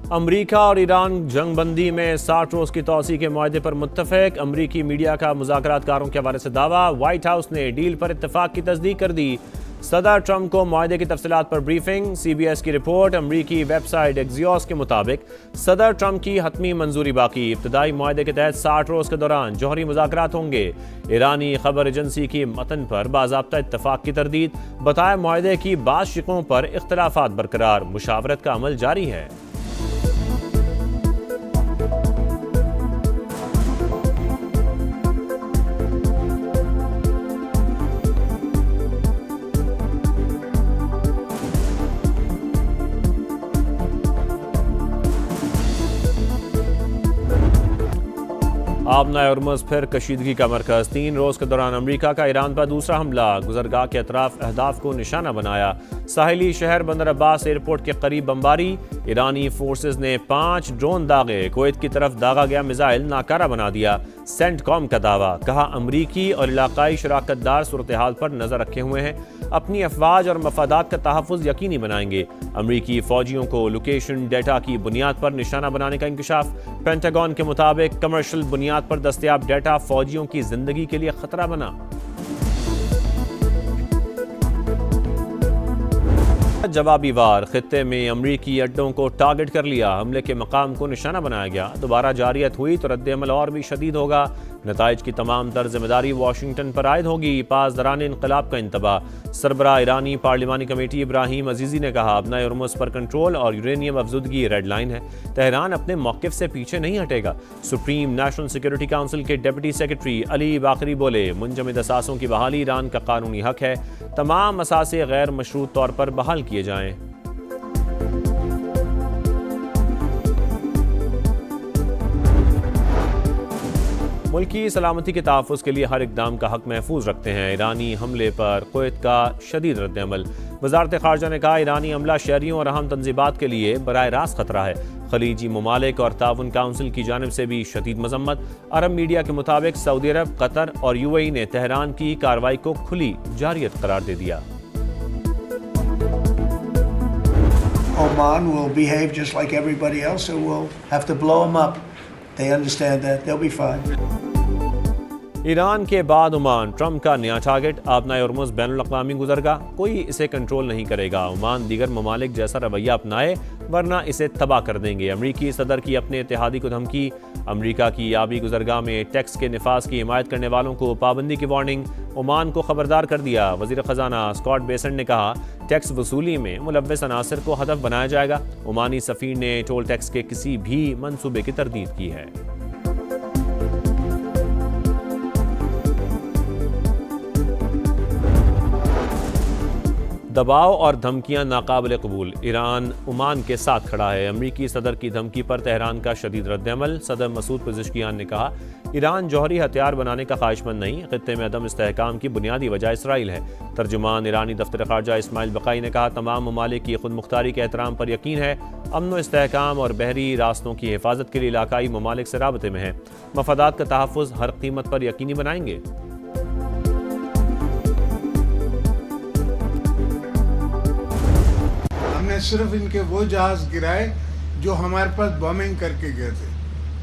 अमरीका और ईरान जंगबंदी में 60 रोज की तोसी के मुआहदे पर मुत्तफिक। अमरीकी मीडिया का मुज़ाकरातकारों के हवाले से दावा। व्हाइट हाउस ने डील पर इत्तफाक की तस्दीक कर दी। सदर ट्रंप को मुआहदे की तफसीलात पर ब्रीफिंग। CBS की रिपोर्ट। अमरीकी वेबसाइट एक्सियोस के मुताबिक सदर ट्रंप की हतमी मंजूरी बाकी। इब्तदाई मुआहदे के तहत 60 रोज के दौरान जौहरी मुज़ाकरात होंगे। ईरानी खबर एजेंसी की मतन पर बाज़ाब्ता इत्तफाक की तरदीद। बताया मुआहदे की बात शिकों पर इख्तलाफात बरकरार। मुशावरत का अमल जारी है। आबना हॉर्मुज़ फिर कशीदगी का मरकज़। 3 रोज़ के दौरान अमरीका का ईरान पर दूसरा हमला। गुजरगाह के अतराफ अहदाफ को निशाना बनाया। साहिली शहर बंदर अब्बास एयरपोर्ट के करीब बमबारी। ईरानी फोर्सेज ने 5 ड्रोन दागे। कुवैत की तरफ दागा गया मिसाइल नाकारा बना दिया। सेंटकॉम का दावा। कहा अमरीकी और इलाकाई शराकतदार सूरत हाल पर नजर रखे हुए हैं। अपनी अफवाज और मफादात का तहफ़्फ़ुज़ यकीनी बनाएंगे। अमरीकी फौजियों को लोकेशन डेटा की बुनियाद पर निशाना बनाने का इंकशाफ। पेंटागन के मुताबिक कमर्शियल बुनियाद पर दस्तयाब डेटा फौजियों की जिंदगी के लिए खतरा बना। जवाबी वार। खित्ते में अमरीकी अड्डों को टारगेट कर लिया। हमले के मकाम को निशाना बनाया गया। दोबारा जारियत हुई तो रद्द-ए-अमल और भी शदीद होगा। नताइज की तमाम तर जिम्मेदारी वाशिंगटन पर आयद होगी। पासदारान इनकलाब का इंतबाह। सरबराह ईरानी पार्लिमानी कमेटी इब्राहिम अजीजी ने कहा अपना हॉर्मुज़ पर कंट्रोल और यूरेनियम अफजुदगी रेड लाइन है। तेहरान अपने मौक़िफ़ से पीछे नहीं हटेगा। सुप्रीम नेशनल सिक्योरिटी काउंसिल के डिप्टी सेक्रेटरी अली बाकरी बोले मुंजमद असासों की बहाली ईरान का कानूनी हक है। तमाम असासे गैर मशरूत तौर पर बहाल किए जाएं। मुल्की सलामती के तहफ़्फ़ुज़ के लिए हर इक़दाम का हक महफूज रखते हैं। ईरानी हमले पर कुवैत का शदीद रद्द-ए-अमल। वज़ारत ख़ारजा ने कहा ईरानी हमला शहरियों और अहम तंज़ीबात के लिए बराह रास्त खतरा है। खलीजी ममालिक और ताउन काउंसिल की जानिब से भी शदीद मज़म्मत। अरब मीडिया के मुताबिक सऊदी अरब, कतर और UAE ने तेहरान की कार्रवाई को खुली जारियत करार दे दिया। Oman will behave just like everybody else, and we'll have to blow them up. They understand that. They'll be fine. Iran के बाद ओमान ट्रंप का नया टारगेट। आबना हॉर्मुज़ बैनुल अक़वामी गुज़रगाह। कोई इसे कंट्रोल नहीं करेगा। ओमान दीगर ममालिक जैसा रवैया अपनाए वरना इसे तबाह कर देंगे। अमरीकी सदर की अपने इत्तेहादी को धमकी। अमरीका की आबी गुज़रगाह में टैक्स के निफाज की हिमायत करने वालों को पाबंदी की वार्निंग। ओमान को खबरदार कर दिया। वज़ीर ख़जाना स्कॉट बेसेंट ने कहा टैक्स वसूली में मुलव्वस अनासर को हदफ बनाया जाएगा। ओमानी सफ़ीर ने टोल टैक्स के किसी भी मंसूबे की तरदीद की है। दबाव और धमकियां नाकाबिल कबूल। ईरान ओमान के साथ खड़ा है। अमरीकी सदर की धमकी पर तेहरान का शदीद रद्द-ए-अमल। सदर मसूद पेज़ेश्कियान ने कहा ईरान जौहरी हथियार बनाने का ख्वाहिशमंद नहीं। खित्ते में अदम इस्तेहकाम की बुनियादी वजह इसराइल है। तर्जुमान ईरानी दफ्तर ख़ारजा इस्माइल बक़ाई ने कहा तमाम ममालिक की खुद मुख्तारी के एहतराम पर यकीन है। अमन व इस्तेहकाम और बहरी रास्तों की हिफाजत के लिए इलाकाई ममालिक से राबते में है। मफादात का तहफ़्फ़ुज़ हर कीमत पर यकीनी बनाएंगे। सिर्फ इनके वो जहाज गिराए जो हमारे पास बॉम्बिंग करके गए थे,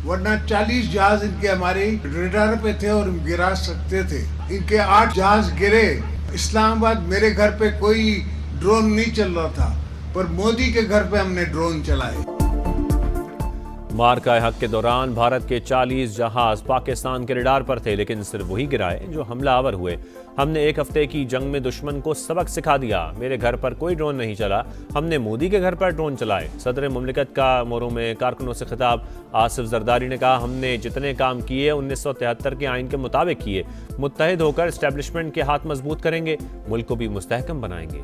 वरना 40 जहाज इनके हमारे रडार पे थे और गिरा सकते थे। इनके 8 जहाज गिरे। इस्लामाबाद मेरे घर पे कोई ड्रोन नहीं चल रहा था, पर मोदी के घर पे हमने ड्रोन चलाए। मार्का हक के दौरान भारत के 40 जहाज पाकिस्तान के रडार पर थे, लेकिन सिर्फ वही गिराए जो हमलावर हुए। हमने 1 हफ्ते की जंग में दुश्मन को सबक सिखा दिया। मेरे घर पर कोई ड्रोन नहीं चला, हमने मोदी के घर पर ड्रोन चलाए। सदर मुमलिकत का मोरू में कारकुनों से खिताब। आसिफ जरदारी ने कहा हमने जितने काम किए 1973 के आइन के मुताबिक किए। मुत्तहिद होकर एस्टेब्लिशमेंट के हाथ मजबूत करेंगे, मुल्क को भी मुस्तहकम बनाएंगे।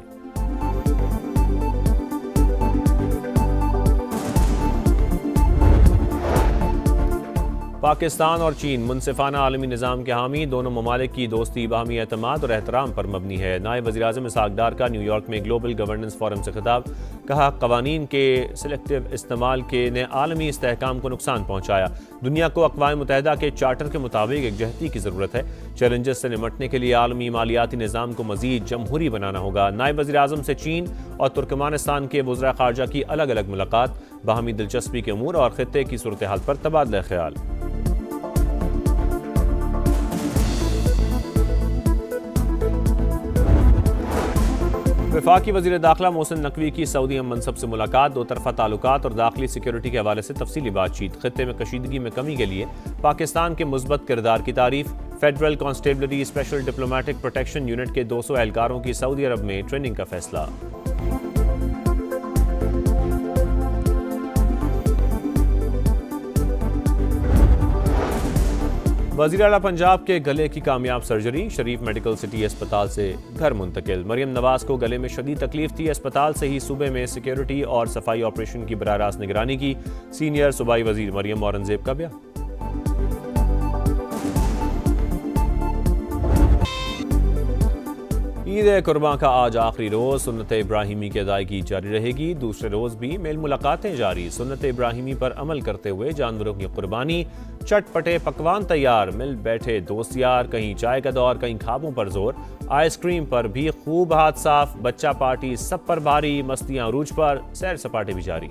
पाकिस्तान और चीन मुनसिफाना आलमी निज़ाम के हामी। दोनों ममालिक की दोस्ती बाहमी एतमाद और एहतराम पर मबनी है। नायब वज़ीर-ए-आज़म इसहाक़ डार का न्यूयॉर्क में ग्लोबल गवर्नेंस फोरम से खिताब। कहा क़वानीन के सिलेक्टिव इस्तेमाल के ने आलमी इस्तेहकाम को नुकसान पहुँचाया। दुनिया को अक़वाम मुत्तहिदा के चार्टर के मुताबिक एकजहती की ज़रूरत है। चैलेंजेस से निमटने के लिए आलमी मालियाती निज़ाम को मज़ीद जमहूरी बनाना होगा। नायब वज़ीर-ए-आज़म से चीन और तुर्कमानिस्तान के वज़रा ख़ारजा की अलग अलग मुलाकात। बाहमी दिलचस्पी के अमूर और खित्ते की सूरत हाल पर तबादला ख्याल। वफाकी वज़ीर दाखिला मोहसिन नकवी की सऊदी हम मनसब से मुलाकात, दो तरफा ताल्लुकात और दाखिली सिक्योरिटी के हवाले से तफसीली बातचीत। खित्ते में कशीदगी में कमी के लिए पाकिस्तान के मुस्बत किरदार की तारीफ। Federal constabulary special diplomatic protection unit के 200 एहलकारों की सऊदी अरब में ट्रेनिंग का फैसला। वज़ीर आला पंजाब के गले की कामयाब सर्जरी, शरीफ मेडिकल सिटी अस्पताल से घर मुंतकिल। मरियम नवाज को गले में शदीद तकलीफ थी, अस्पताल से ही सूबे में सिक्योरिटी और सफाई ऑपरेशन की बराह रास्त निगरानी की। सीनियर सूबाई वजीर मरियम औरंगजेब का बयान। ईद कुर्बान का आज आखिरी रोज, सुन्नत इब्राहिमी की अदायगी जारी रहेगी। दूसरे रोज भी मेल मुलाकातें जारी। सुन्नत इब्राहिमी पर अमल करते हुए जानवरों की कुर्बानी, चटपटे पकवान तैयार, मिल बैठे दोस्त यार, कहीं चाय का दौर, कहीं खाबों पर जोर। आइसक्रीम पर भी खूब हाथ साफ, बच्चा पार्टी सब पर भारी, मस्तियां अरूज पर, सैर सपाटे भी जारी।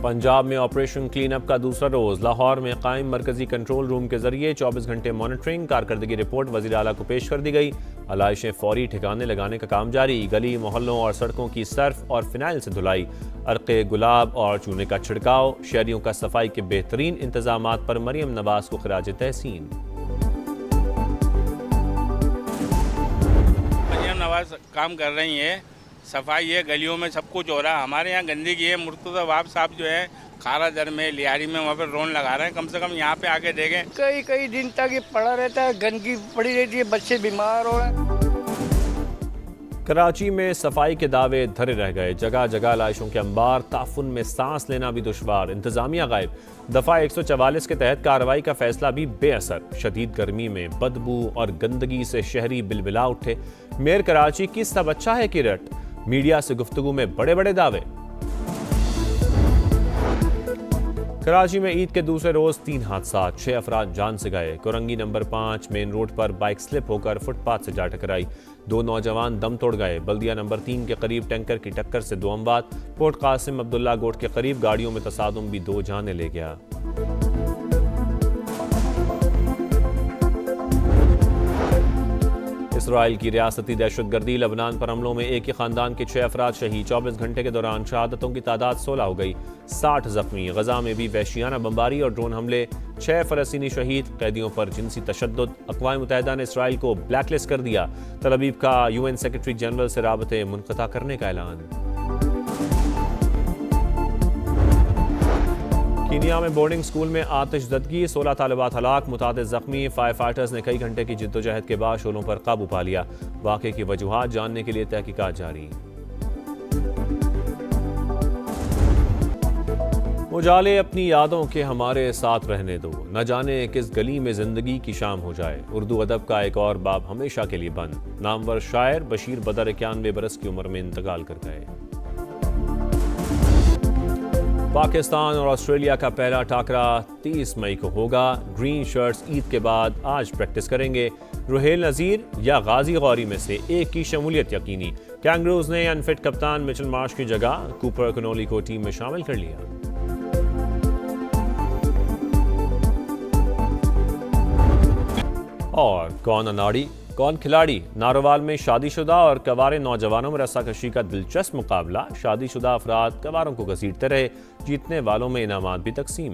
पंजाब में ऑपरेशन क्लीन अप का दूसरा रोज, लाहौर में कायम मरकजी कंट्रोल रूम के जरिए 24 घंटे मॉनिटरिंग, कारकर्दगी रिपोर्ट वज़ीर आला को पेश कर दी गई। आलाइशें फौरी ठिकाने लगाने का काम जारी। गली मोहल्लों और सड़कों की सर्फ और फिनाइल से धुलाई, अर्क़े गुलाब और चूने का छिड़काव, शहरियों का सफाई के बेहतरीन इंतजामात पर मरियम नवाज को खिराज तहसीन। मरियम नवाज काम कर रही है, सफाई है, गलियों में सब कुछ हो रहा है। हमारे यहाँ गंदगी है। मुर्तज़ा वाब साहब जो है खारा दर में, लियारी में, वहाँ पर ड्रोन लगा रहे हैं। कम से कम यहाँ पे आके देखें। कई दिन तक ये पड़ा रहता है, गंदगी पड़ी रहती है, बच्चे बीमार हो रहे हैं। कराची में सफाई के दावे धरे रह गए, जगह जगह लाशों के अंबार, ताफुन में सांस लेना भी दुश्वार, इंतजामिया गायब। दफा 144 के तहत कार्रवाई का फैसला भी बेअसर। शदीद गर्मी में बदबू और गंदगी से शहरी बिलबिला उठे। मेयर कराची की सब अच्छा है की रट, मीडिया से गुफ्तगू में बड़े बड़े दावे। कराची में ईद के दूसरे रोज 3 हादसा, 6 अफराद जान से गए। कोरंगी नंबर 5 मेन रोड पर बाइक स्लिप होकर फुटपाथ से जा टकराई, 2 नौजवान दम तोड़ गए। बल्दिया नंबर 3 के करीब टैंकर की टक्कर से 2 अमवात। पोर्ट कासिम अब्दुल्ला गोट के करीब गाड़ियों में तसादुम भी 2 जानें ले गया। इसराइल की रियासती दहशतगर्दी, लबनान पर हमलों में एक ही खानदान के 6 अफराद शहीद। 24 घंटे के दौरान शहादतों की तादाद 16 हो गई, 60 जख्मी। गजा में भी वहशियाना बमबारी और ड्रोन हमले, 6 फलस्तीनी शहीद। कैदियों पर जिनसी तशद्दुद, अक़वाम मुत्तहिदा ने इसराइल को ब्लैकलिस्ट कर दिया। तल अवीव का UN सेक्रेटरी जनरल से राबते मुनक़ता करने का ऐलान। कीनिया में बोर्डिंग स्कूल में आतिशदगी, 16 तालिबात हलाक, मुतादिद जख्मी। फायर फाइटर्स ने कई घंटे की जिद्दोजहद के बाद शोलों पर काबू पा लिया। वाक़े की वजूहात जानने के लिए तहकीकात जारी। उजाले अपनी यादों के हमारे साथ रहने दो, न जाने किस गली में जिंदगी की शाम हो जाए। उर्दू अदब का एक और बाब हमेशा के लिए बंद। नामवर शायर बशीर बदर 91 बरस की उम्र में इंतकाल कर गए। पाकिस्तान और ऑस्ट्रेलिया का पहला टाकरा 30 मई को होगा। ग्रीन शर्ट्स ईद के बाद आज प्रैक्टिस करेंगे। रुहेल नज़ीर या गाजी गौरी में से एक की शमूलियत यकीनी। कैंगरूज ने अनफिट कप्तान मिचेल मार्श की जगह कूपर कनोली को टीम में शामिल कर लिया। और कौन अनाड़ी कौन खिलाड़ी, नारोवाल में शादीशुदा और कवारे नौजवानों में रस्साकशी का दिलचस्प मुकाबला। शादीशुदा अफराद कवारों को घसीटते रहे, जीतने वालों में इनामात भी तकसीम।